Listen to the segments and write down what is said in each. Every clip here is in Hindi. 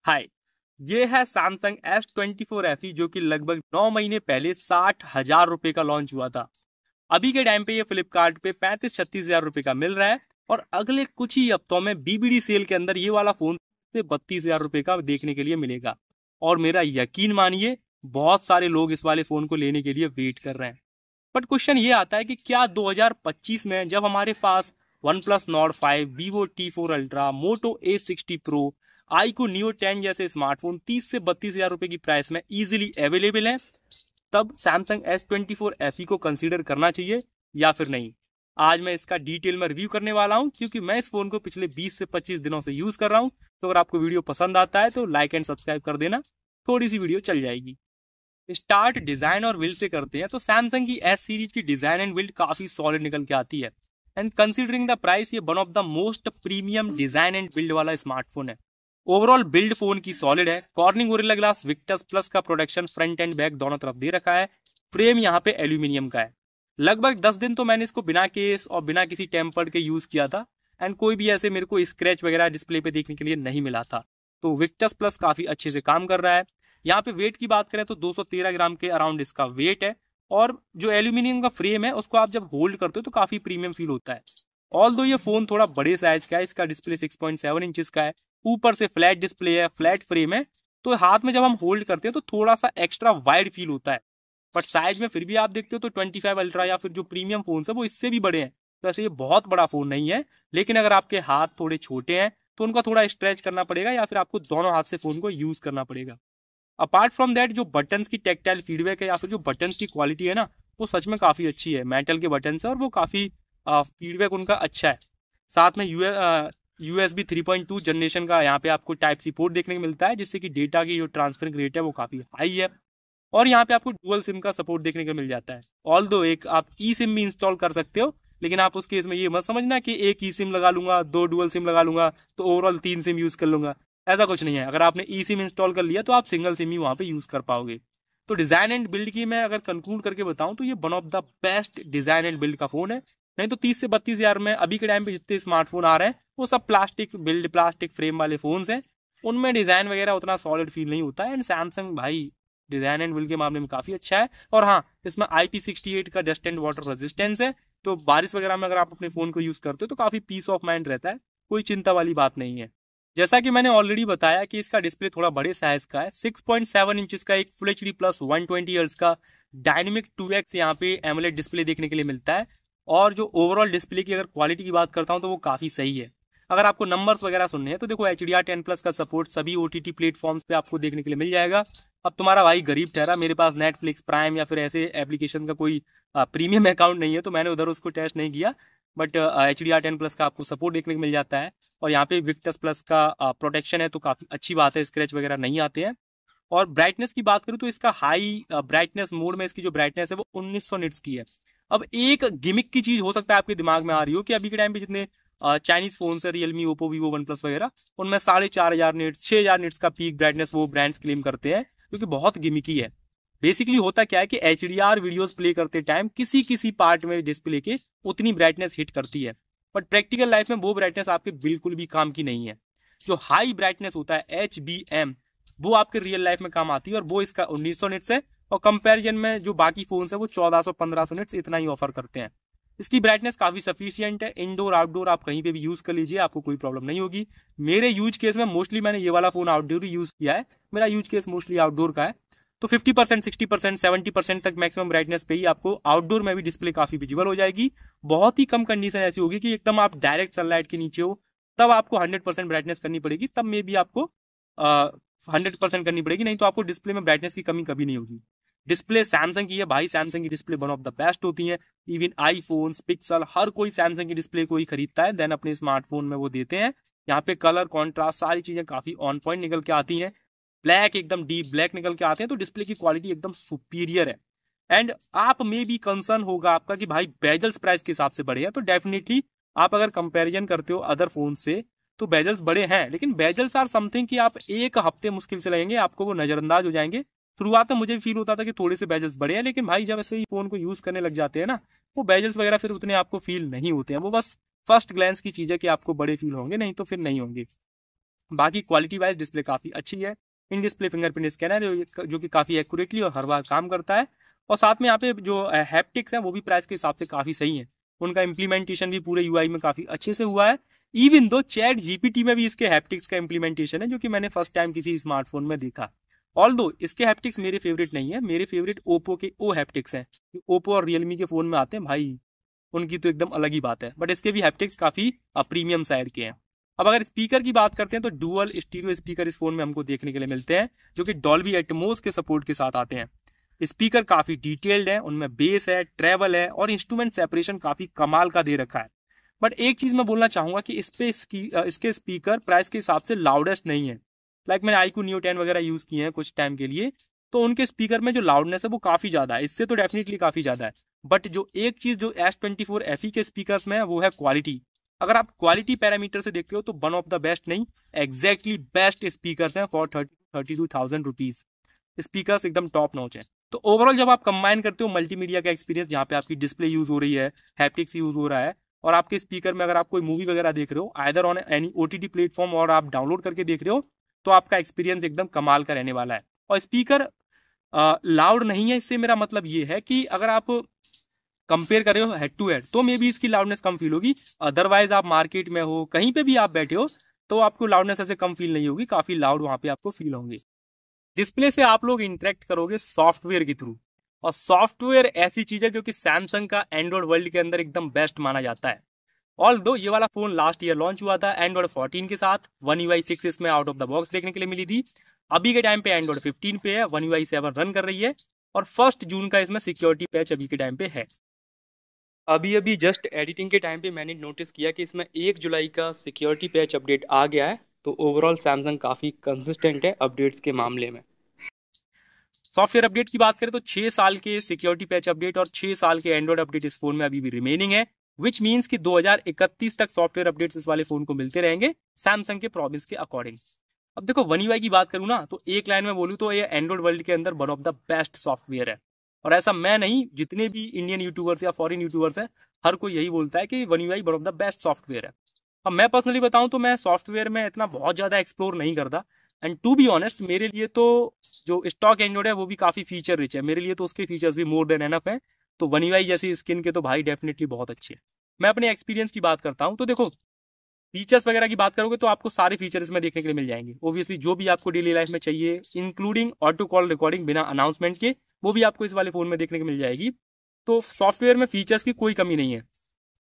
हाय, ये है सैमसंग S24 FE जो कि लगभग 9 महीने पहले 60,000 रुपए का लॉन्च हुआ था। अभी के टाइम पे ये फ्लिपकार्ट पे 35-36 हजार रुपए का मिल रहा है और अगले कुछ ही हफ्तों में बीबीडी सेल के अंदर ये वाला फोन से 32,000 रुपए का देखने के लिए मिलेगा। और मेरा यकीन मानिए, बहुत सारे लोग इस वाले फोन को लेने के लिए वेट कर रहे हैं। बट क्वेश्चन ये आता है कि क्या 2025 में जब हमारे पास OnePlus Nord 5, Vivo T4 Ultra, Moto A60 Pro, iQOO Neo 10 जैसे स्मार्टफोन 30 से 32,000 रुपए की प्राइस में इजीली अवेलेबल है, तब सैमसंग S24 FE को कंसीडर करना चाहिए या फिर नहीं। आज मैं इसका डिटेल में रिव्यू करने वाला हूं क्योंकि मैं इस फोन को पिछले 20 से 25 दिनों से यूज कर रहा हूं। तो अगर आपको वीडियो पसंद आता है तो लाइक एंड सब्सक्राइब कर देना, थोड़ी सी वीडियो चल जाएगी। स्टार्ट डिजाइन और बिल्ड से करते हैं तो सैमसंग की S सीरीज की डिजाइन एंड बिल्ड काफी सॉलिड निकल के आती है एंड कंसीडरिंग द प्राइस ये one of the most premium design and build वाला स्मार्टफोन है। ओवरऑल बिल्ड फोन की सॉलिड है। Cornering gorilla glass Victus plus का प्रोटेक्शन फ्रंट एंड बैक दोनों तरफ दे रखा है। फ्रेम यहाँ पे एल्यूमिनियम का है। लगभग 10 दिन तो मैंने इसको बिना केस और बिना किसी टेम्पर्ड के यूज किया था एंड कोई भी ऐसे मेरे को स्क्रैच वगैरह डिस्प्ले पे देखने के लिए नहीं मिला था। तो विक्टस प्लस काफी अच्छे से काम कर रहा है। यहाँ पे वेट की बात करें तो 213 ग्राम के अराउंड इसका वेट है और जो एल्यूमिनियम का फ्रेम है उसको आप जब होल्ड करते हो तो काफी प्रीमियम फील होता है। ऑल्दो ये फोन थोड़ा बड़े साइज का है, इसका डिस्प्ले 6.7 इंचेस का है, ऊपर से फ्लैट डिस्प्ले है, फ्लैट फ्रेम है, तो हाथ में जब हम होल्ड करते हैं तो थोड़ा सा एक्स्ट्रा वाइड फील होता है। बट साइज में फिर भी आप देखते हो तो 25 अल्ट्रा या फिर जो प्रीमियम फोन है वो इससे भी बड़े हैं। तो ऐसे ये बहुत बड़ा फोन नहीं है, लेकिन अगर आपके हाथ थोड़े छोटे हैं तो उनका थोड़ा स्ट्रेच करना पड़ेगा या फिर आपको दोनों हाथ से फोन को यूज करना पड़ेगा। अपार्ट फ्रॉम दैट जो बटन्स की टेक्टाइल फीडबैक है या फिर जो बटन्स की क्वालिटी है ना, वो सच में काफी अच्छी है। मेटल के बटन्स है और वो काफी फीडबैक उनका अच्छा है। साथ में USB 3.2 जनरेशन का यहाँ पे आपको टाइप सी पोर्ट देखने को मिलता है, जिससे कि डेटा की जो ट्रांसफर रेट है वो काफी हाई है। और यहाँ पे आपको डुअल सिम का सपोर्ट देखने को मिल जाता है। ऑल्दो एक आप ई सिम भी इंस्टॉल कर सकते हो, लेकिन आप उस केस में ये मत समझना कि एक ई सिम लगा लूंगा, 2 डुअल सिम लगा लूंगा तो ओवरऑल 3 सिम यूज कर लूंगा। ऐसा कुछ नहीं है। अगर आपने ई सिम इंस्टॉल कर लिया तो आप सिंगल सिम ही वहां पे यूज कर पाओगे। तो डिजाइन एंड बिल्ड की मैं अगर कंक्लूड करके बताऊं तो ये one of the best design and build का फोन है। नहीं तो 30 से 32 हजार में अभी के टाइम पे जितने स्मार्टफोन आ रहे हैं वो सब प्लास्टिक बिल्ड, प्लास्टिक फ्रेम वाले फोन्स हैं। उनमें डिजाइन वगैरह उतना सॉलिड फील नहीं होता है एंड सैमसंग भाई डिजाइन एंड बिल्ड के मामले में काफी अच्छा है। और हाँ, इसमें IP68 का डस्ट एंड वाटर रेजिस्टेंस है, तो बारिश वगैरह में अगर आप अपने फोन को यूज करते हो तो काफी पीस ऑफ माइंड रहता है, कोई चिंता वाली बात नहीं है। जैसा कि मैंने ऑलरेडी बताया कि इसका डिस्प्ले थोड़ा बड़े साइज का है, 6.7 इंचेस का एक फुल HD प्लस 120 हर्ट्ज का डायनेमिक 2x यहाँ पे एमोलेड डिस्प्ले देखने के लिए मिलता है। और जो ओवरऑल डिस्प्ले की अगर क्वालिटी की बात करता हूँ तो वो काफी सही है। अगर आपको नंबर्स वगैरह सुनने हैं तो देखो HDR10 प्लस का सपोर्ट सभी OTT प्लेटफॉर्म्स पे आपको देखने के लिए मिल जाएगा। अब तुम्हारा भाई गरीब ठहरा, मेरे पास नेटफ्लिक्स, प्राइम या फिर ऐसे एप्लीकेशन का कोई प्रीमियम अकाउंट नहीं है, तो मैंने उधर उसको टेस्ट नहीं किया। बट HDR10 प्लस का आपको सपोर्ट देखने को मिल जाता है और यहाँ पे विक्टस प्लस का प्रोटेक्शन है, तो काफी अच्छी बात है, स्क्रैच वगैरह नहीं आते हैं। और ब्राइटनेस की बात करूँ तो इसका हाई ब्राइटनेस मोड में इसकी जो ब्राइटनेस है वो 1900 निट्स की है। अब एक गिमिक की चीज हो सकता है आपके दिमाग में आ रही हो कि अभी के टाइम पे जितने चाइनीज फोन है, Realme, Oppo, Vivo, one plus वगैरह, उनमें 4,500 निट्स, 6,000 निट्स का पीक ब्राइटनेस वो ब्रांड्स क्लेम करते हैं, क्योंकि बहुत गिमिकी है। बेसिकली होता क्या है कि HDR वीडियोस प्ले करते टाइम किसी किसी पार्ट में डिस्प्ले के उतनी ब्राइटनेस हिट करती है, बट प्रैक्टिकल लाइफ में वो ब्राइटनेस आपके बिल्कुल भी काम की नहीं है। जो हाई ब्राइटनेस होता है HBM, वो आपके रियल लाइफ में काम आती है और वो इसका 1900 निट्स है। और कंपैरिजन में जो बाकी फोन है वो 1400-1500 निट्स इतना ही ऑफर करते हैं। इसकी ब्राइटनेस काफी सफिशियंट है, इंडोर आउटडोर आप कहीं पे भी यूज कर लीजिए, आपको कोई प्रॉब्लम नहीं होगी। मेरे यूज केस में मोस्टली मैंने ये वाला फोन आउटडोर ही यूज किया है, मेरा यूज केस मोस्टली आउटडोर का है। तो 50%, 60%, 70% तक मैक्सिमम ब्राइटनेस पे ही आपको आउटडोर में भी डिस्प्ले काफी विजिबल हो जाएगी। बहुत ही कम कंडीशन ऐसी होगी कि एकदम आप डायरेक्ट सनलाइट के नीचे हो, तब आपको 100% ब्राइटनेस करनी पड़ेगी, तब मे भी आपको 100% करनी पड़ेगी, नहीं तो आपको डिस्प्ले में ब्राइटनेस की कमी कभी नहीं होगी। डिस्प्ले सैमसंग की है भाई, सैमसंग की display one of the best होती है। इवन आईफोन्स, पिक्सल, हर कोई सैमसंग की डिस्प्ले को ही खरीदता है, देन अपने स्मार्टफोन में वो देते हैं। यहाँ पे कलर, कॉन्ट्रास्ट, सारी चीजें काफी ऑन पॉइंट निकल के आती हैं। ब्लैक, एकदम डीप ब्लैक निकल के आते हैं, तो डिस्प्ले की क्वालिटी एकदम सुपीरियर है। एंड आप में भी कंसर्न होगा आपका कि भाई बेजल्स प्राइस के हिसाब से बड़े हैं, तो डेफिनेटली आप अगर कंपैरिजन करते हो अदर फोन से तो बेजल्स बड़े हैं, लेकिन बेजल्स आर समथिंग कि आप एक हफ्ते मुश्किल से लगेंगे, आपको वो नजरअंदाज हो जाएंगे। शुरुआत में मुझे भी फील होता था कि थोड़े से बेजल्स बड़े हैं, लेकिन भाई जब ऐसे ही फोन को यूज करने लग जाते हैं ना, वो बेजल्स वगैरह फिर उतने आपको फील नहीं होते हैं। वो बस फर्स्ट ग्लैंस की चीज है कि आपको बड़े फील होंगे, नहीं तो फिर नहीं होंगे। बाकी क्वालिटी वाइज डिस्प्ले काफी अच्छी है। इन डिस्प्ले फिंगरप्रिंट स्कैनर जो कि काफी एक्यूरेटली और हर बार काम करता है। और साथ में यहाँ पे जो हैप्टिक्स हैं वो भी प्राइस के हिसाब से काफी सही है। उनका इम्प्लीमेंटेशन भी पूरे यूआई में काफी अच्छे से हुआ है। इवन दो चैट जीपीटी में भी इसके हैप्टिक्स का इम्प्लीमेंटेशन है, जो कि मैंने फर्स्ट टाइम किसी स्मार्टफोन में देखा। ऑल्दो इसके हैप्टिक्स मेरे फेवरेट नहीं है, मेरे फेवरेट ओप्पो के ओ हैप्टिक्स हैं। ओप्पो और रियलमी के फोन में आते हैं भाई, उनकी तो एकदम अलग ही बात है। बट इसके भी हैप्टिक्स काफी प्रीमियम साइड के हैं। अब अगर स्पीकर की बात करते हैं तो डुअल स्टीरियो स्पीकर इस फोन में हमको देखने के लिए मिलते हैं, जो कि डॉल्बी एटमॉस के सपोर्ट के साथ आते हैं। स्पीकर काफी डिटेल्ड है, उनमें बेस है, ट्रेवल है और इंस्ट्रूमेंट सेपरेशन काफी कमाल का दे रखा है। बट एक चीज मैं बोलना चाहूंगा कि इसके स्पीकर प्राइस के हिसाब से लाउडेस्ट नहीं है। लाइक मैंने iQOO Neo 10 वगैरह यूज किए हैं कुछ टाइम के लिए, तो उनके स्पीकर में जो लाउडनेस है वो काफी ज्यादा है, इससे तो डेफिनेटली काफी ज्यादा है। बट जो एक चीज जो S24 FE के स्पीकर्स में है वो है क्वालिटी। अगर आप क्वालिटी पैरामीटर से देखते हो तो वन ऑफ द बेस्ट नहीं, एग्जैक्टली बेस्ट स्पीकर्स हैं फॉर 32,000 रुपीज। स्पीकर्स एकदम टॉप नॉच है। तो ओवरऑल जब आप कंबाइन करते हो मल्टीमीडिया का एक्सपीरियंस, जहाँ पे आपकी डिस्प्ले यूज हो रही है, हैप्टिक्स यूज हो रहा है, और आपके स्पीकर में अगर आप कोई मूवी वगैरह देख रहे हो either on any OTT platform और आप डाउनलोड करके देख रहे हो, तो आपका एक्सपीरियंस एकदम कमाल का रहने वाला है। और स्पीकर लाउड नहीं है, इससे मेरा मतलब ये है कि अगर आप कंपेयर कर रहे हो हेड टू हेड तो मे बी इसकी लाउडनेस कम फील होगी। अदरवाइज आप मार्केट में हो, कहीं पे भी आप बैठे हो, तो आपको लाउडनेस ऐसे कम फील नहीं होगी, काफी लाउड वहां पे आपको फील होंगे। डिस्प्ले से आप लोग इंटरेक्ट करोगे सॉफ्टवेयर के थ्रू, और सॉफ्टवेयर ऐसी चीज है जो कि सैमसंग का एंड्रॉइड वर्ल्ड के अंदर एकदम बेस्ट माना जाता है। ऑल्दो ये वाला फोन लास्ट ईयर लॉन्च हुआ था एंड्रॉइड 14 के साथ, One UI 6 इसमें आउट ऑफ द बॉक्स देखने के लिए मिली थी। अभी के टाइम पे एंड्रॉइड 15 पे है, One UI 7 रन कर रही है, और 1 जून का इसमें सिक्योरिटी पैच अभी के टाइम पे है। अभी जस्ट एडिटिंग के टाइम पे मैंने नोटिस किया कि इसमें 1 जुलाई का सिक्योरिटी पैच अपडेट आ गया है। तो ओवरऑल सैमसंग काफी कंसिस्टेंट है अपडेट्स के मामले में। सॉफ्टवेयर अपडेट की बात करें तो 6 साल के सिक्योरिटी पैच अपडेट और 6 साल के एंड्रॉइड अपडेट इस फोन में अभी भी रिमेनिंग है, विच मीन्स कि 2031 तक सॉफ्टवेयर अपडेट्स इस वाले फोन को मिलते रहेंगे सैमसंग के प्रॉमिस के अकॉर्डिंग। अब देखो One UI की बात करूं ना, तो एक लाइन में बोलूं तो ये एंड्रॉइड वर्ल्ड के अंदर one of the best software है। और ऐसा मैं नहीं, जितने भी इंडियन यूट्यूबर्स या फॉरेन यूट्यूबर्स हैं, हर कोई यही बोलता है कि One UI one of the best software है। अब मैं पर्सनली बताऊं तो मैं सॉफ्टवेयर में इतना बहुत ज्यादा एक्सप्लोर नहीं करता, एंड टू बी ऑनेस्ट मेरे लिए तो जो स्टॉक एंड्रॉइड है वो भी काफी फीचर रिच है, मेरे लिए तो उसके फीचर्स भी मोर देन एनफ है। तो One UI जैसी स्किन के तो भाई डेफिनेटली बहुत अच्छे है। मैं अपने एक्सपीरियंस की बात करता हूं तो देखो, फीचर्स वगैरह की बात करोगे तो आपको सारे फीचर्स इसमें देखने के लिए मिल जाएंगे। ओब्वियसली जो भी आपको डेली लाइफ में चाहिए, इंक्लूडिंग ऑटो कॉल रिकॉर्डिंग बिना अनाउंसमेंट के, वो भी आपको इस वाले फोन में देखने को मिल जाएगी। तो सॉफ्टवेयर में फीचर्स की कोई कमी नहीं है।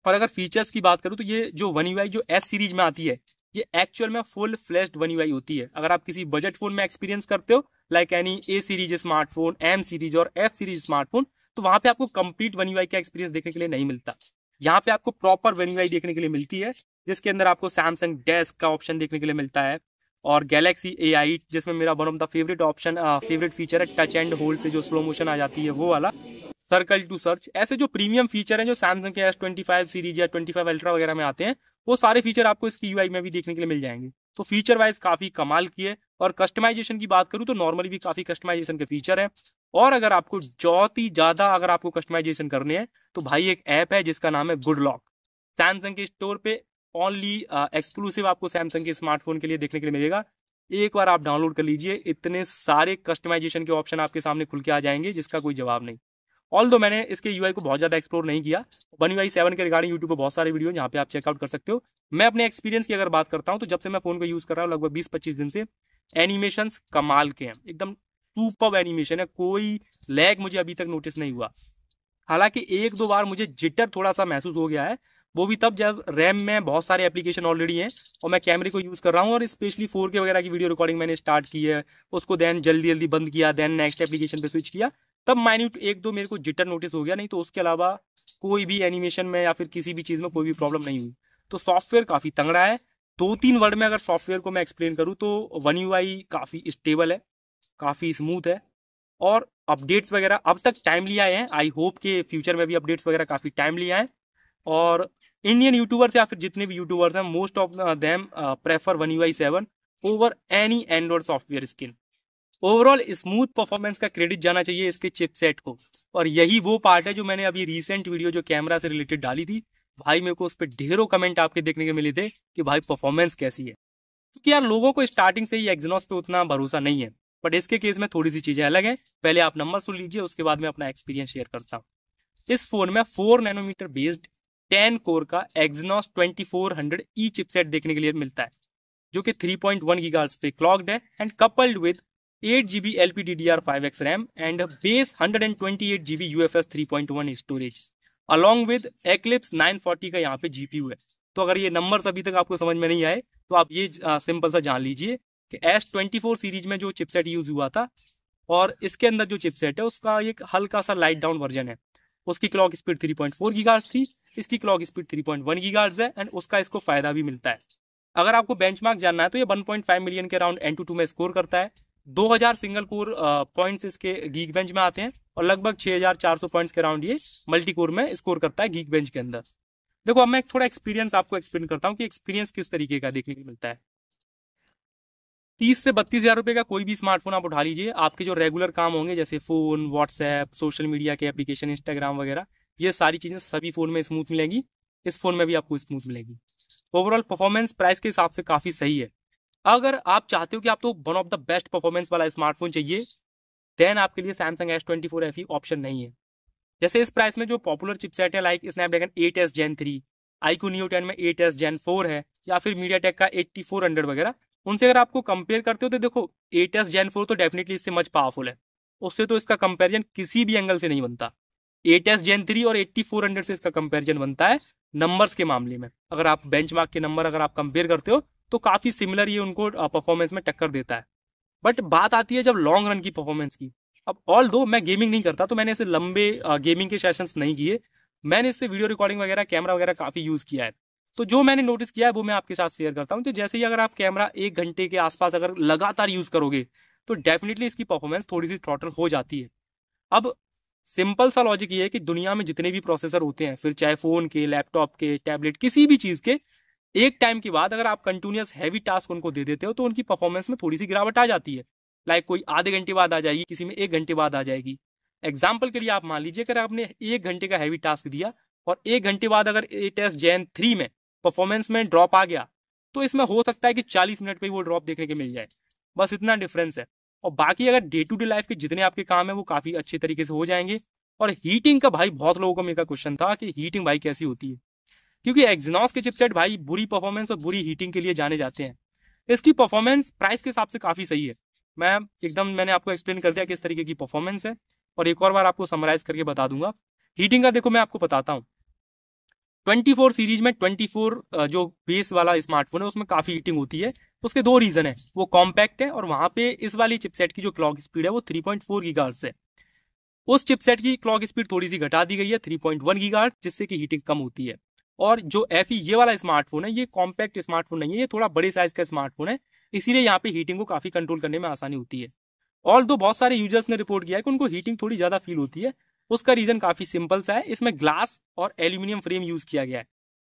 और अगर फीचर्स की बात करूं तो ये जो One UI जो S सीरीज में आती है, ये एक्चुअल में फुल फ्लैश्ड One UI होती है। अगर आप किसी बजट फोन में एक्सपीरियंस करते हो, like any A series smartphone, M series और F सीरीज स्मार्टफोन, तो वहां पे आपको कंप्लीट One UI का एक्सपीरियंस देखने के लिए नहीं मिलता। यहाँ पे आपको प्रॉपर One UI देखने के लिए मिलती है, जिसके अंदर आपको सैमसंग डेस्क का ऑप्शन देखने के लिए मिलता है, और गैलेक्सी AI, जिसमें मेरा one of the favourite feature है टच एंड होल्ड से जो स्लो मोशन आ जाती है वो वाला, सर्कल टू सर्च। ऐसे जो प्रीमियम फीचर हैं जो सैमसंग के S25 सीरीज या 25 अल्ट्रा वगैरह में आते हैं, वो सारे फीचर आपको इसकी UI में भी देखने के लिए मिल जाएंगे। तो फीचर वाइज काफी कमाल की है। और कस्टमाइजेशन की बात करूं तो नॉर्मली भी काफी कस्टमाइजेशन के फीचर है। और अगर आपको बहुत ही ज्यादा अगर आपको कस्टमाइजेशन करने हैं तो भाई एक ऐप है जिसका नाम है गुड लॉक, सैमसंग के स्टोर पे ओनली एक्सक्लूसिव आपको सैमसंग के स्मार्टफोन के लिए देखने के लिए मिलेगा। एक बार आप डाउनलोड कर लीजिए, इतने सारे कस्टमाइजेशन के ऑप्शन आपके सामने खुल के आ जाएंगे जिसका कोई जवाब नहीं। ऑल्दो मैंने इसके UI को बहुत ज्यादा एक्सप्लोर नहीं किया। One UI 7 के रिगार्डिंग यूट्यूब पर बहुत सारे वीडियो जहाँ पे आप चेकआउट कर सकते हो। मैं अपने एक्सपीरियंस की अगर बात करता हूँ तो जब से मैं फोन को यूज कर रहा हूँ लगभग 20-25 दिन से, एनिमेशन कमाल के हैं, एकदम सुपर्ब एनिमेशन है, कोई लैग मुझे अभी तक नोटिस नहीं हुआ। हालांकि 1-2 बार मुझे जिटर थोड़ा सा महसूस हो गया है, वो भी तब जब रैम में बहुत सारे एप्लीकेशन ऑलरेडी हैं और मैं कैमरे को यूज कर रहा हूँ, और स्पेशली 4K वगैरह की वीडियो रिकॉर्डिंग मैंने स्टार्ट की है, उसको देन जल्दी बंद किया, देन नेक्स्ट एप्लीकेशन पे स्विच किया, तब माइन्यूट 1-2 मेरे को जिटर नोटिस हो गया। नहीं तो उसके अलावा कोई भी एनिमेशन में या फिर किसी भी चीज में कोई भी प्रॉब्लम नहीं हुई। तो सॉफ्टवेयर काफी तंगड़ा है। 2-3 वर्ड में अगर सॉफ्टवेयर को मैं एक्सप्लेन करूँ तो One UI काफी स्टेबल है, काफी स्मूथ है, और अपडेट्स वगैरह अब तक टाइमली आए हैं। आई होप के फ्यूचर में भी अपडेट्स वगैरह काफी टाइमली आए। और इंडियन यूट्यूबर्स या फिर जितने भी यूट्यूबर्स हैं, most of them prefer One UI 7 over any Android software skin. Overall smooth performance का क्रेडिट जाना चाहिए इसके चिपसेट को, और यही वो पार्ट है जो मैंने अभी रिसेंट वीडियो जो कैमरा से रिलेटेड डाली थी, भाई मेरे को उस पर ढेरों कमेंट आपके देखने के मिले थे कि भाई परफॉर्मेंस कैसी है। क्योंकि यार लोगों को स्टार्टिंग से ही एक्जिनोस पे उतना भरोसा नहीं है, बट इसके केस में थोड़ी सी चीजें अलग है। पहले आप नंबर सुन लीजिए, उसके बाद में अपना एक्सपीरियंस शेयर करता हूँ। इस फोन में 4 नैनोमीटर बेस्ड 10 कोर का एक्जिनोस 2400E चिपसेट देखने के लिए मिलता है, जो कि 3.1 गीगाहर्ट्ज पे क्लॉक्ड है and coupled with 8GB LPDDR5X RAM and base 128GB UFS 3.1 storage along with Eclipse 940 का यहाँ पे GPU है। तो अगर ये नंबर्स अभी तक आपको समझ में नहीं आए तो आप ये सिंपल सा जान लीजिए कि S24 सीरीज में जो चिपसेट यूज हुआ था और इसके अंदर जो चिपसेट है उसका एक हल्का सा लाइट डाउन वर्जन है। उसकी क्लॉक स्पीड 3.4 गीगाहर्ट्ज थी, इसकी क्लॉक स्पीड 3.1 गीगाहर्ट्ज है एंड उसका इसको फायदा भी मिलता है। अगर आपको बेंचमार्क जानना है तो ये 1.5 मिलियन के अराउंड Antutu में स्कोर करता है। 2000 सिंगल कोर पॉइंट्स इसके गीक बेंच में आते हैं और लगभग 6400 पॉइंट्स के अराउंड ये मल्टी कोर में स्कोर करता है गीक बेंच के अंदर। देखो अब मैं थोड़ा एक्सपीरियंस आपको एक्सप्लेन करता हूँ कि एक्सपीरियंस किस तरीके का देखने को मिलता है। 30 से 32 हजार रुपए का कोई भी स्मार्टफोन आप उठा लीजिए, आपके जो रेगुलर काम होंगे जैसे फोन, व्हाट्सएप, सोशल मीडिया के एप्लीकेशन, इंस्टाग्राम वगैरह, ये सारी चीजें सभी फोन में स्मूथ मिलेंगी। इस फोन में भी आपको स्मूथ मिलेगी। ओवरऑल परफॉर्मेंस प्राइस के हिसाब से काफी सही है। अगर आप चाहते हो कि आपको one of the best performance वाला स्मार्टफोन चाहिए, देन आपके लिए सैमसंग S24 FE ऑप्शन नहीं है। जैसे इस प्राइस में जो पॉपुलर चिपसेट है like Snapdragon 8S Gen 3, iQOO Neo 10 में 8S Gen 4 है, या फिर मीडियाटेक का 8400 वगैरह, उनसे अगर आपको कंपेयर करते हो तो देखो 8S Gen 4 तो डेफिनेटली इससे मच पावरफुल है, उससे तो इसका कंपैरिजन किसी भी एंगल से नहीं बनता। 8S Gen 3 और 8400 से इसका कंपैरिजन बनता है नंबर्स के मामले में। अगर आप बेंचमार्क के नंबर अगर आप कंपेयर करते हो तो काफी सिमिलर ये उनको परफॉर्मेंस में टक्कर देता है। बट बात आती है जब लॉन्ग रन की परफॉर्मेंस की। अब ऑल दो मैं गेमिंग नहीं करता तो मैंने ऐसे लंबे गेमिंग के सेशंस नहीं किए, मैंने इससे वीडियो रिकॉर्डिंग वगैरह, कैमरा वगैरह काफी यूज किया है। तो जो मैंने नोटिस किया है वो मैं आपके साथ शेयर करता हूँ। तो जैसे ही अगर आप कैमरा 1 घंटे के आसपास अगर लगातार यूज करोगे तो डेफिनेटली इसकी परफॉर्मेंस थोड़ी सी थ्रॉटल हो जाती है। अब सिंपल सा लॉजिक ये है कि दुनिया में जितने भी प्रोसेसर होते हैं, फिर चाहे फोन के, लैपटॉप के, टैबलेट, किसी भी चीज के, एक टाइम के बाद अगर आप कंटिन्यूअस हैवी टास्क उनको दे देते हो तो उनकी परफॉर्मेंस में थोड़ी सी गिरावट आ जाती है। लाइक कोई आधे घंटे बाद आ जाएगी, किसी में 1 घंटे बाद आ जाएगी। एग्जाम्पल के लिए आप मान लीजिए अगर आपने 1 घंटे का हैवी टास्क दिया और 1 घंटे बाद अगर 8S Gen 3 में परफॉर्मेंस में ड्रॉप आ गया तो इसमें हो सकता है कि 40 मिनट पे वो ड्रॉप देखने के मिल जाए, बस इतना डिफरेंस है। और बाकी अगर डे टू डे लाइफ के जितने आपके काम है वो काफी अच्छे तरीके से हो जाएंगे। और हीटिंग का भाई बहुत लोगों को मेरा क्वेश्चन था कि हीटिंग भाई कैसी होती है, क्योंकि एक्सिनोस के चिपसेट भाई बुरी परफॉर्मेंस और बुरी हीटिंग के लिए जाने जाते हैं। इसकी परफॉर्मेंस प्राइस के हिसाब से काफी सही है। मैंने आपको एक्सप्लेन कर दिया किस तरीके की परफॉर्मेंस है, और एक और बार आपको समराइज करके बता दूंगा। हीटिंग का देखो मैं आपको बताता हूँ, 24 सीरीज में 24 जो बेस वाला स्मार्टफोन है उसमें काफी हीटिंग होती है। उसके 2 रीजन है, वो कॉम्पैक्ट है और वहां पे इस वाली चिपसेट की जो क्लॉक स्पीड है वो 3.4 गीगाहर्ट्ज है। उस चिपसेट की क्लॉक स्पीड थोड़ी सी घटा दी गई है 3.1 गीगाहर्ट्ज, जिससे कि हीटिंग कम होती है। और जो FE ये वाला स्मार्टफोन है, ये कॉम्पैक्ट स्मार्टफोन नहीं है, ये थोड़ा बड़े साइज का स्मार्टफोन है, इसीलिए यहाँ पे हीटिंग को काफी कंट्रोल करने में आसानी होती है। ऑल दो बहुत सारे यूजर्स ने रिपोर्ट किया है कि उनको हीटिंग थोड़ी ज्यादा फील होती है। उसका रीजन काफी सिंपल सा है, इसमें ग्लास और एल्यूमिनियम फ्रेम यूज किया गया है।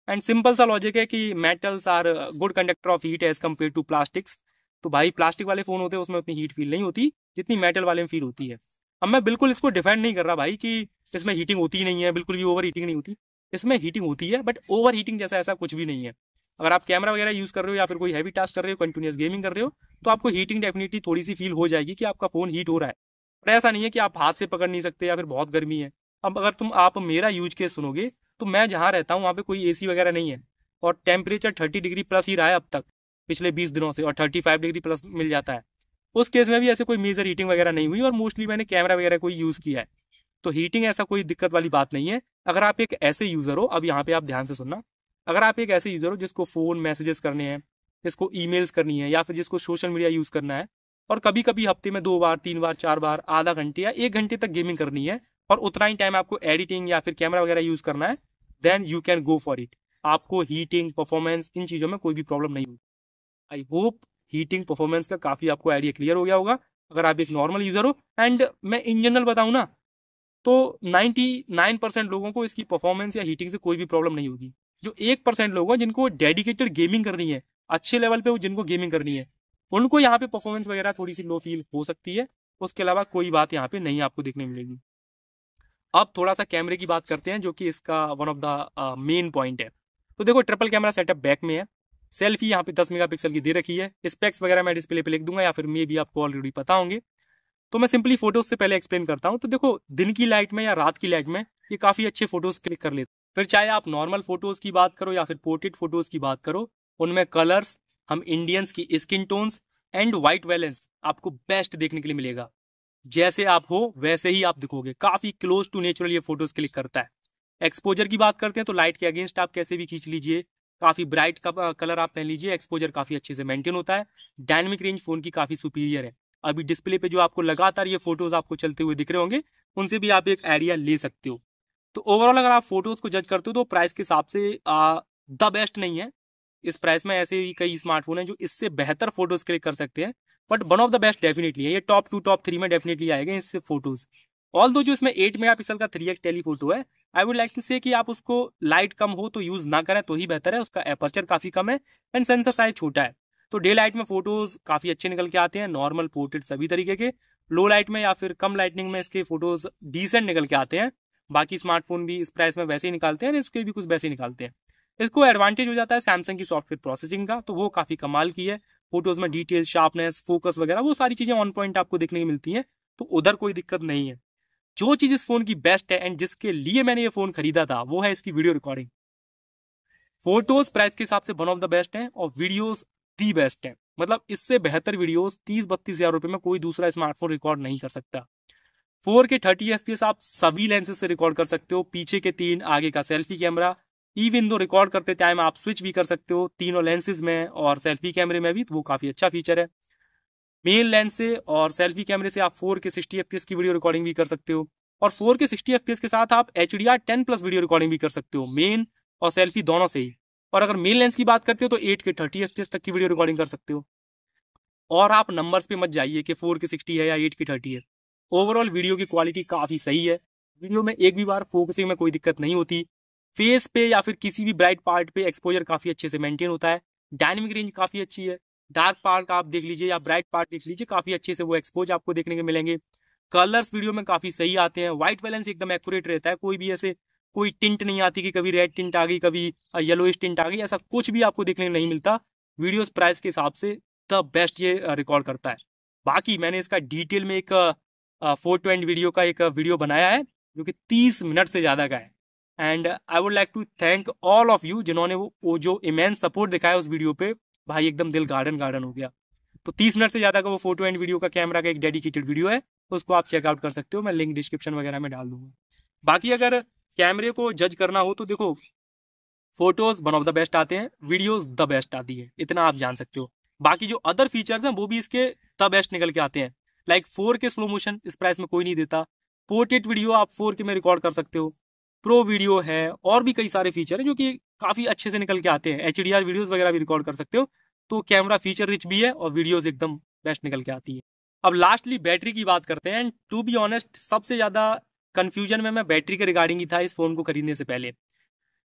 एंड सिंपल सा लॉजिक है कि metals are good conductor of heat as compare to plastics. तो भाई प्लास्टिक वाले फोन होते हैं उसमें उतनी हीट फील नहीं होती जितनी मेटल वाले में फील होती है। अब मैं बिल्कुल इसको डिफेंड नहीं कर रहा भाई कि इसमें हीटिंग होती ही नहीं है, बिल्कुल भी ओवर हीटिंग नहीं होती। इसमें हीटिंग होती है बट ओवर हीटिंग जैसा ऐसा कुछ भी नहीं है। अगर आप कैमरा वगैरह यूज कर रहे हो या फिर कोई हैवी टास्क कर रहे हो, कंटिन्यूस गेमिंग कर रहे हो, तो आपको हीटिंग डेफिनेटली थोड़ी सी फील हो जाएगी कि आपका फोन हीट हो रहा है। पर ऐसा नहीं है कि आप हाथ से पकड़ नहीं सकते या फिर बहुत गर्मी है। अब अगर आप मेरा यूज केस सुनोगे तो मैं जहां रहता हूँ वहां पे कोई AC वगैरह नहीं है और टेम्परेचर 30 डिग्री प्लस ही रहा है अब तक पिछले 20 दिनों से, और 35 डिग्री प्लस मिल जाता है। उस केस में भी ऐसे कोई मेजर हीटिंग वगैरह नहीं हुई और मोस्टली मैंने कैमरा वगैरह कोई यूज किया है, तो हीटिंग ऐसा कोई दिक्कत वाली बात नहीं है। अगर आप एक ऐसे यूजर हो, अब यहाँ पे आप ध्यान से सुनना, अगर आप एक ऐसे यूजर हो जिसको फोन मैसेजेस करने हैं, जिसको ईमेल्स करनी है, या फिर जिसको सोशल मीडिया यूज करना है, और कभी कभी हफ्ते में 2 बार 3 बार 4 बार आधा घंटे या 1 घंटे तक गेमिंग करनी है, और उतना ही टाइम आपको एडिटिंग या फिर कैमरा वगैरह यूज करना है, then you can go for it. आपको हीटिंग, परफॉर्मेंस, इन चीजों में कोई भी प्रॉब्लम नहीं होगी। आई होप हीटिंग परफॉर्मेंस का काफी आपको आइडिया क्लियर हो गया होगा अगर आप एक नॉर्मल यूजर हो। एंड मैं इन जनरल बताऊं ना तो 99% लोगों को इसकी परफॉर्मेंस या हीटिंग से कोई भी प्रॉब्लम नहीं होगी। जो 1% लोग हैं जिनको डेडिकेटेड गेमिंग करनी है, अच्छे लेवल पे जिनको गेमिंग करनी है, उनको यहाँ पे परफॉर्मेंस वगैरह थोड़ी सी लो फील हो सकती है। उसके अलावा कोई बात यहाँ पे नहीं आपको देखने मिलेगी। अब थोड़ा सा कैमरे की बात करते हैं, जो कि इसका one of the main point है। तो देखो ट्रिपल कैमरा सेटअप बैक में है, सेल्फी यहाँ पे 10 मेगापिक्सल की दे रखी है। स्पेक्स वगैरह मैं डिस्प्ले पे लिख दूंगा या फिर मे भी आपको ऑलरेडी पता होंगे। तो मैं सिंपली फोटोज से पहले एक्सप्लेन करता हूँ। तो देखो, दिन की लाइट में या रात की लाइट में ये काफी अच्छे फोटोज क्लिक कर लेते हैं। फिर चाहे आप नॉर्मल फोटोज की बात करो या फिर पोर्ट्रेट फोटोज की बात करो, उनमें कलर्स, हम इंडियंस की skin tones and white balance आपको बेस्ट देखने के लिए मिलेगा। जैसे आप हो वैसे ही आप दिखोगे, काफी क्लोज टू नेचुरल ये फोटोज क्लिक करता है। एक्सपोजर की बात करते हैं तो लाइट के अगेंस्ट आप कैसे भी खींच लीजिए, काफी ब्राइट का कलर आप पहन लीजिए, एक्सपोजर काफी अच्छे से मेंटेन होता है। डायनेमिक रेंज फोन की काफी सुपीरियर है। अभी डिस्प्ले पे जो आपको लगातार ये फोटोज आपको चलते हुए दिख रहे होंगे, उनसे भी आप एक आइडिया ले सकते हो। तो ओवरऑल अगर आप फोटोज को जज करते हो तो प्राइस के हिसाब से द बेस्ट नहीं है। इस प्राइस में ऐसे ही कई स्मार्टफोन है जो इससे बेहतर फोटोज क्लिक कर सकते हैं, but one of the best definitely है। ये टॉप 2 टॉप 3 में डेफिनेटली आएगा इससे फोटोज। ऑल दो जो इसमें 8 मेगापिक्सल का 3x टेलीफोटो है, आई वुड लाइक टू से कि आप उसको लाइट कम हो तो यूज ना करें तो ही बेहतर है। उसका एपर्चर काफी कम है एंड सेंसर साइज छोटा है, तो डे लाइट में फोटोज काफी अच्छे निकल के आते हैं, नॉर्मल पोर्ट्रेट सभी तरीके के। लो लाइट में या फिर कम लाइटनिंग में इसके फोटोज डिसेंट निकल के आते हैं। बाकी स्मार्टफोन भी इस प्राइस में वैसे ही निकालते हैं, इसके भी कुछ वैसे ही निकालते हैं। इसको एडवांटेज हो जाता है सैमसंग की सॉफ्टवेयर प्रोसेसिंग का, तो वो काफी कमाल की है। फोटोज में डिटेल, शार्पनेस, फोकस वगैरह वो सारी चीजें ऑन पॉइंट आपको देखने को मिलती हैं, तो उधर कोई दिक्कत नहीं है। जो चीज इस फोन की बेस्ट है एंड जिसके लिए मैंने ये फोन खरीदा था, वो है इसकी वीडियो रिकॉर्डिंग। फोटोज प्राइस के हिसाब से वन ऑफ द बेस्ट है और वीडियोस दी बेस्ट है। मतलब इससे बेहतर वीडियोस 30-32 हजार रुपए में कोई दूसरा स्मार्टफोन रिकॉर्ड नहीं कर सकता। 4K 30 FPS आप सभी लेंसेज से रिकॉर्ड कर सकते हो, पीछे के 3, आगे का selfie camera. Even though record करते टाइम आप स्विच भी कर सकते हो तीनों लेंसेज में और सेल्फी कैमरे में भी, तो वो काफी अच्छा फीचर है। मेन लेंस से और सेल्फी कैमरे से आप 4K 60 FPS की वीडियो रिकॉर्डिंग भी कर सकते हो, और 4K 60 FPS के साथ आप HDR 10+ वीडियो रिकॉर्डिंग भी कर सकते हो, मेन और सेल्फी दोनों से ही। और अगर मेन लेंस की बात करते हो तो 8K 30 FPS तक की वीडियो रिकॉर्डिंग कर सकते हो। और आप नंबर्स पे मत जाइए कि 4K 60 है या 8K 30 है। ओवरऑल वीडियो की क्वालिटी काफी सही है। वीडियो में एक भी बार फोकसिंग में कोई दिक्कत नहीं होती। फेस पे या फिर किसी भी ब्राइट पार्ट पे एक्सपोजर काफी अच्छे से मेंटेन होता है। डायनेमिक रेंज काफी अच्छी है। डार्क पार्ट आप देख लीजिए या ब्राइट पार्ट देख लीजिए, काफी अच्छे से वो एक्सपोज आपको देखने को मिलेंगे। कलर्स वीडियो में काफी सही आते हैं। व्हाइट बैलेंस एकदम एक्यूरेट रहता है, कोई भी ऐसे कोई टिंट नहीं आती कि कभी रेड टिंट आ गई, कभी येलोइश टिंट आ गई, ऐसा कुछ भी आपको देखने को नहीं मिलता। वीडियोस प्राइस के हिसाब से द बेस्ट ये रिकॉर्ड करता है। बाकी मैंने इसका डिटेल में एक 420 वीडियो का एक वीडियो बनाया है जो कि 30 मिनट से ज्यादा का है। And I would like to thank all of you जिन्होंने वो जो इमेंस सपोर्ट दिखाया उस वीडियो पे, भाई एकदम दिल गार्डन गार्डन हो गया। तो 30 मिनट से ज्यादा का वो 420 वीडियो का कैमरा का एक डेडिकेटेड वीडियो है, उसको आप चेकआउट कर सकते हो, मैं लिंक डिस्क्रिप्शन वगैरह में डाल दूंगा। बाकी अगर कैमरे को जज करना हो तो देखो, photos one of the best आते हैं, वीडियोज द बेस्ट आती है, इतना आप जान सकते हो। बाकी जो अदर फीचर्स हैं वो भी इसके द बेस्ट निकल के आते हैं। लाइक 4K स्लो मोशन इस प्राइस में कोई नहीं देता। पोर्ट्रेट वीडियो आप 4K में रिकॉर्ड कर सकते हो। प्रो वीडियो है, और भी कई सारे फीचर हैं जो कि काफी अच्छे से निकल के आते हैं। HDR वीडियोस वगैरह भी रिकॉर्ड कर सकते हो। तो कैमरा फीचर रिच भी है और वीडियोस एकदम बेस्ट निकल के आती है। अब लास्टली बैटरी की बात करते हैं। एंड टू बी ऑनेस्ट, सबसे ज्यादा कंफ्यूजन में मैं बैटरी के रिगार्डिंग ही था इस फोन को खरीदने से पहले।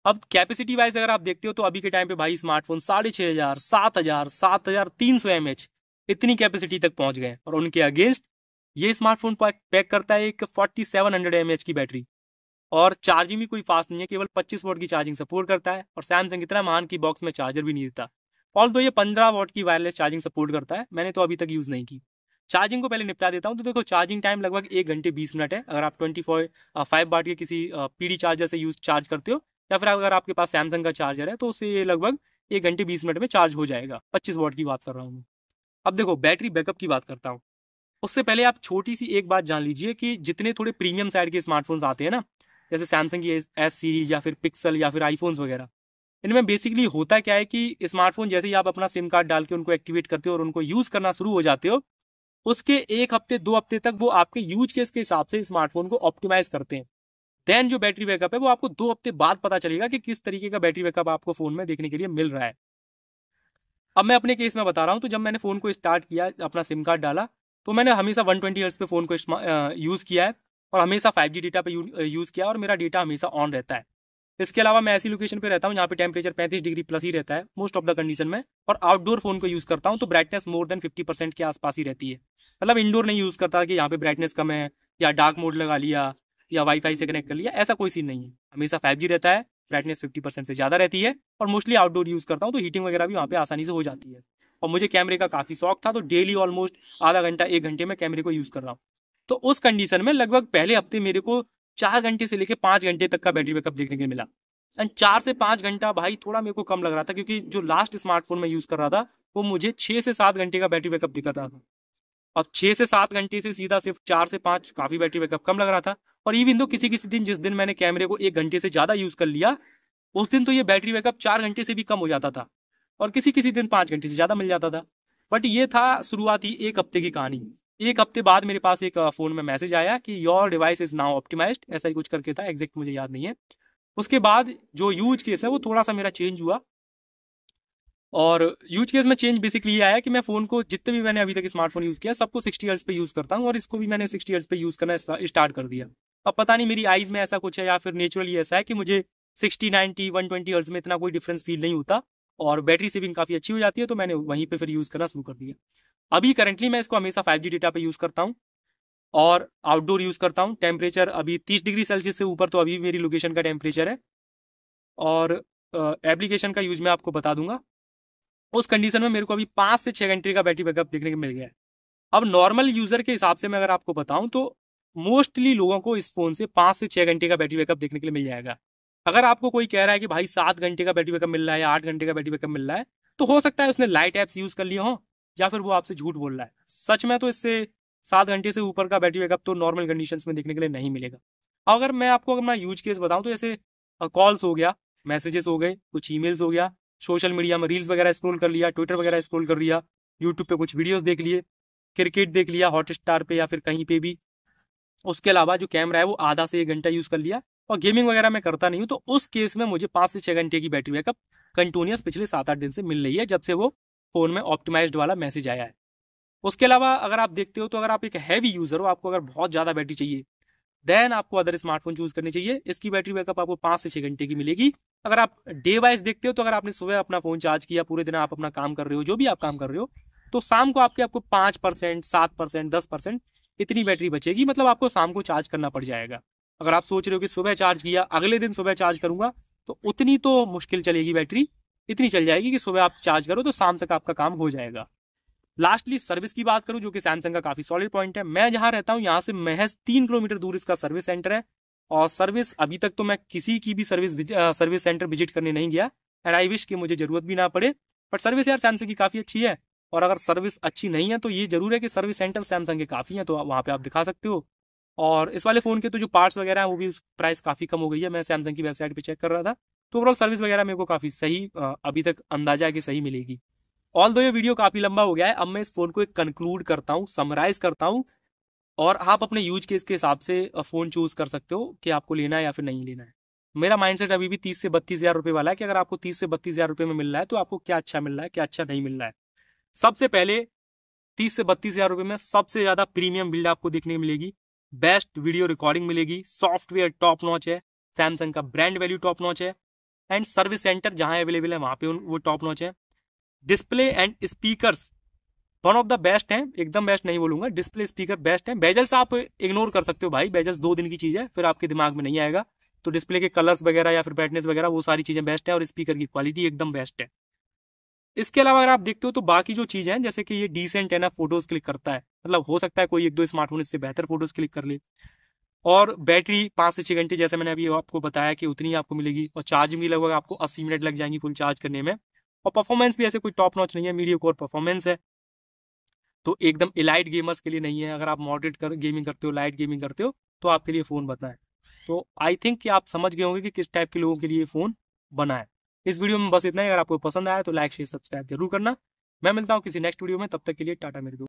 अब कैपेसिटी वाइज अगर आप देखते हो तो अभी के टाइम पे भाई स्मार्टफोन 6500, 7000, 7300 mAh इतनी कैपेसिटी तक पहुंच गए, और उनके अगेंस्ट ये स्मार्टफोन पैक करता है एक 4700 mAh की बैटरी, और चार्जिंग भी कोई फास्ट नहीं है, केवल 25 वॉट की चार्जिंग सपोर्ट करता है। और सैमसंग इतना महान की बॉक्स में चार्जर भी नहीं देता। ऑल दो ये 15 वॉट की वायरलेस चार्जिंग सपोर्ट करता है, मैंने तो अभी तक यूज नहीं की। चार्जिंग को पहले निपटा देता हूँ। तो देखो, चार्जिंग टाइम लगभग 1 घंटे 20 मिनट है अगर आप 5 वाट के किसी PD चार्जर से चार्ज करते हो, या फिर अगर आपके पास सैमसंग का चार्जर है तो उससे ये लगभग 1 घंटे 20 मिनट में चार्ज हो जाएगा। 25 वॉट की बात कर रहा हूँ। अब देखो, बैटरी बैकअप की बात करता हूँ। उससे पहले आप छोटी सी एक बात जान लीजिए कि जितने थोड़े प्रीमियम साइड के स्मार्टफोन्स आते हैं ना, जैसे सैमसंग की S सीरीज या फिर पिक्सल या फिर आईफोन्स वगैरह, इनमें बेसिकली होता क्या है कि स्मार्टफोन जैसे ही आप अपना सिम कार्ड डाल के उनको एक्टिवेट करते हो और उनको यूज करना शुरू हो जाते हो, उसके 1 हफ्ते 2 हफ्ते तक वो आपके यूज केस के हिसाब से स्मार्टफोन को ऑप्टिमाइज करते हैं। देन जो बैटरी बैकअप है वो आपको 2 हफ्ते बाद पता चलेगा कि किस तरीके का बैटरी बैकअप आपको फोन में देखने के लिए मिल रहा है। अब मैं अपने केस में बता रहा हूँ। तो जब मैंने फोन को स्टार्ट किया, अपना सिम कार्ड डाला, तो मैंने हमेशा 120 हर्ट्ज पे फोन को यूज किया है, और हमेशा 5G डेटा पे यूज किया, और मेरा डेटा हमेशा ऑन रहता है। इसके अलावा मैं ऐसी लोकेशन पे रहता हूँ जहाँ पे टेम्परेचर 35 डिग्री प्लस ही रहता है मोस्ट ऑफ द कंडीशन में, और आउटडोर फोन को यूज करता हूँ तो ब्राइटनेस मोर देन 50% के आसपास ही रहती है। मतलब इंडोर नहीं यूज करता कि यहाँ पे ब्राइटनेस कम है या डार्क मोड लगा लिया या वाईफाई से कनेक्ट कर लिया, ऐसा कोई सीन नहीं है। हमेशा 5G रहता है, ब्राइटनेस 50% से ज़्यादा रहती है, और मोस्टली आउटडोर यूज़ करता हूँ तो हीटिंग वगैरह भी वहाँ पे आसानी से हो जाती है। और मुझे कैमरे का काफ़ी शौक था, तो डेली ऑलमोस्ट आधा घंटा 1 घंटे में कैमरे को यूज़ कर रहा हूँ। तो उस कंडीशन में लगभग पहले हफ्ते मेरे को 4 घंटे से लेकर 5 घंटे तक का बैटरी बैकअप देखने को मिला। एंड 4 से 5 घंटा भाई थोड़ा मेरे को कम लग रहा था, क्योंकि जो लास्ट स्मार्टफोन में यूज़ कर रहा था वो मुझे 6 से 7 घंटे का बैटरी बैकअप दिखा था। अब 6 से 7 घंटे से सीधा सिर्फ 4 से 5 काफ़ी बैटरी बैकअप कम लग रहा था। और इवन तो किसी किसी दिन, जिस दिन मैंने कैमरे को 1 घंटे से ज़्यादा यूज़ कर लिया, उस दिन तो ये बैटरी बैकअप 4 घंटे से भी कम हो जाता था, और किसी किसी दिन 5 घंटे से ज़्यादा मिल जाता था। बट ये था शुरुआती 1 हफ्ते की कहानी। 1 हफ्ते बाद मेरे पास एक फ़ोन में मैसेज आया कि your device is now optimised, ऐसा ही कुछ करके था, एग्जैक्ट मुझे याद नहीं है। उसके बाद जो यूज केस है वो थोड़ा सा मेरा चेंज हुआ, और यूज केस में चेंज बेसिकली ये आया कि मैं फ़ोन को, जितने भी मैंने अभी तक स्मार्टफोन यूज़ किया सबको 60 हर्ट्ज पे यूज़ करता हूँ, और इसको भी मैंने 60 हर्ट्ज पे यूज़ करना स्टार्ट कर दिया। अब पता नहीं मेरी आइज़ में ऐसा कुछ है या फिर नेचुरली ऐसा है कि मुझे 60, 90, 120 हर्ट्ज में इतना कोई डिफरेंस फील नहीं होता, और बैटरी सेविंग काफ़ी अच्छी हो जाती है, तो मैंने वहीं पर फिर यूज़ करना शुरू कर दिया। अभी करंटली मैं इसको हमेशा 5G डेटा पे यूज़ करता हूँ, और आउटडोर यूज़ करता हूँ। टेम्परेचर अभी 30 डिग्री सेल्सियस से ऊपर तो अभी मेरी लोकेशन का टेम्परेचर है। और एप्लीकेशन का यूज़ मैं आपको बता दूंगा। उस कंडीशन में मेरे को अभी 5 से 6 घंटे का बैटरी बैकअप देखने को मिल गया है। अब नॉर्मल यूज़र के हिसाब से मैं अगर आपको बताऊं तो मोस्टली लोगों को इस फ़ोन से 5 से 6 घंटे का बैटरी बैकअप देखने के लिए मिल जाएगा। अगर आपको कोई कह रहा है कि भाई 7 घंटे का बैटरी बैकअप मिल रहा है या 8 घंटे का बैटरी बैकअप मिल रहा है, तो हो सकता है उसने लाइट ऐप्स यूज़ कर लिए हों, या फिर वो आपसे झूठ बोल रहा है। सच में तो इससे 7 घंटे से ऊपर का बैटरी बैकअप तो नॉर्मल कंडीशंस में देखने के लिए नहीं मिलेगा। अगर मैं आपको अपना यूज केस बताऊं तो जैसे कॉल्स हो गया, मैसेजेस हो गए, कुछ ईमेल्स हो गया, सोशल मीडिया में रील्स वगैरह स्क्रॉल कर लिया, ट्विटर वगैरह स्क्रॉल कर लिया, यूट्यूब पे कुछ वीडियोस देख लिए, क्रिकेट देख लिया हॉटस्टार पे या फिर कहीं पे भी। उसके अलावा जो कैमरा है वो आधा से 1 घंटा यूज़ कर लिया, और गेमिंग वगैरह मैं करता नहीं हूँ, तो उस केस में मुझे 5 से 6 घंटे की बैटरी बैकअप कंटिन्यूस पिछले 7-8 दिन से मिल रही है, जब से वो फ़ोन में ऑप्टिमाइज्ड वाला मैसेज आया है। उसके अलावा अगर आप देखते हो तो अगर आप एक हैवी यूज़र हो, आपको अगर बहुत ज़्यादा बैटरी चाहिए, देन आपको अदर स्मार्टफोन चूज करनी चाहिए। इसकी बैटरी बैकअप आपको 5 से 6 घंटे की मिलेगी। अगर आप डे वाइज देखते हो तो अगर आपने सुबह अपना फोन चार्ज किया, पूरे दिन आप अपना काम कर रहे हो, जो भी आप काम कर रहे हो, तो शाम को आपको 5%, 7%, 10% इतनी बैटरी बचेगी। मतलब आपको शाम को चार्ज करना पड़ जाएगा। अगर आप सोच रहे हो कि सुबह चार्ज किया, अगले दिन सुबह चार्ज करूंगा, तो उतनी तो मुश्किल चलेगी बैटरी, इतनी चल जाएगी कि सुबह आप चार्ज करो तो शाम तक आपका काम हो जाएगा। लास्टली सर्विस की बात करूं, जो कि सैमसंग का काफी सॉलिड पॉइंट है। मैं जहां रहता हूं यहां से महज 3 किलोमीटर दूर इसका सर्विस सेंटर है, और सर्विस अभी तक तो मैं किसी की भी सर्विस सेंटर विजिट करने नहीं गया, एंड आई विश कि मुझे जरूरत भी ना पड़े। बट सर्विस यार सैमसंग की काफी अच्छी है, और अगर सर्विस अच्छी नहीं है तो ये जरूर है कि सर्विस सेंटर सैमसंग के काफी है, तो वहां पे आप दिखा सकते हो। और इस वाले फोन के तो जो पार्ट्स वगैरह है वो भी प्राइस काफी कम हो गई है। मैं सैमसंग की वेबसाइट पे चेक कर रहा था, तो ओवरऑल सर्विस वगैरह मेरे को काफी सही अभी तक अंदाजा है कि सही मिलेगी। ऑल दो ये वीडियो काफी लंबा हो गया है, अब मैं इस फोन को एक कंक्लूड करता हूँ, समराइज करता हूँ, और आप अपने यूज केस के हिसाब से फोन चूज कर सकते हो कि आपको लेना है या फिर नहीं लेना है। मेरा माइंडसेट अभी भी 30 से 32 हजार रुपए वाला है, कि अगर आपको 30 से 32 हजार रुपए में मिल रहा है तो आपको क्या अच्छा मिल रहा है, क्या अच्छा नहीं मिल रहा है। सबसे पहले 30 से 32 हजार रुपए में सबसे ज्यादा प्रीमियम बिल्ड आपको देखने को मिलेगी, बेस्ट वीडियो रिकॉर्डिंग मिलेगी, सॉफ्टवेयर टॉप नॉच है, सैमसंग का ब्रांड वैल्यू टॉप नॉच है, एंड सर्विस सेंटर जहां अवेलेबल है वहां पे वो टॉप नॉच है। Display and speakers one of the best हैं, एकदम बेस्ट नहीं बोलूंगा, डिस्प्ले स्पीकर बेस्ट हैं। बेजल्स आप इग्नोर कर सकते हो भाई, बेजल्स 2 दिन की चीज है, फिर आपके दिमाग में नहीं आएगा। तो डिस्प्ले के कलर्स वगैरह या फिर ब्राइटनेस वगैरह वो सारी चीजें बेस्ट है, और स्पीकर की क्वालिटी एकदम बेस्ट है। इसके अलावा अगर आप देखते हो तो बाकी जो चीजें हैं, जैसे कि ये डिसेंट है ना, फोटोज क्लिक करता है, मतलब हो सकता है कोई 1-2 स्मार्टफोन इससे बेहतर फोटोज क्लिक कर ले। और बैटरी 5 से 6 घंटे जैसे मैंने अभी आपको बताया कि उतनी आपको मिलेगी, और चार्ज भी लगभग आपको 80 मिनट लग जाएंगी फुल चार्ज करने में। और परफॉर्मेंस भी ऐसे कोई टॉप नॉच नहीं है, मीडियम कोर परफॉर्मेंस है, तो एकदम इलाइट गेमर्स के लिए नहीं है। अगर आप मॉडरेट गेमिंग करते हो, लाइट गेमिंग करते हो, तो आपके लिए फ़ोन बना है। तो आई थिंक कि आप समझ गए होंगे कि किस टाइप के लोगों के लिए फ़ोन बना है। इस वीडियो में बस इतना ही। अगर आपको पसंद आया तो लाइक शेयर सब्सक्राइब जरूर करना। मैं मिलता हूँ किसी नेक्स्ट वीडियो में, तब तक के लिए टाटा मेरे दोस्त।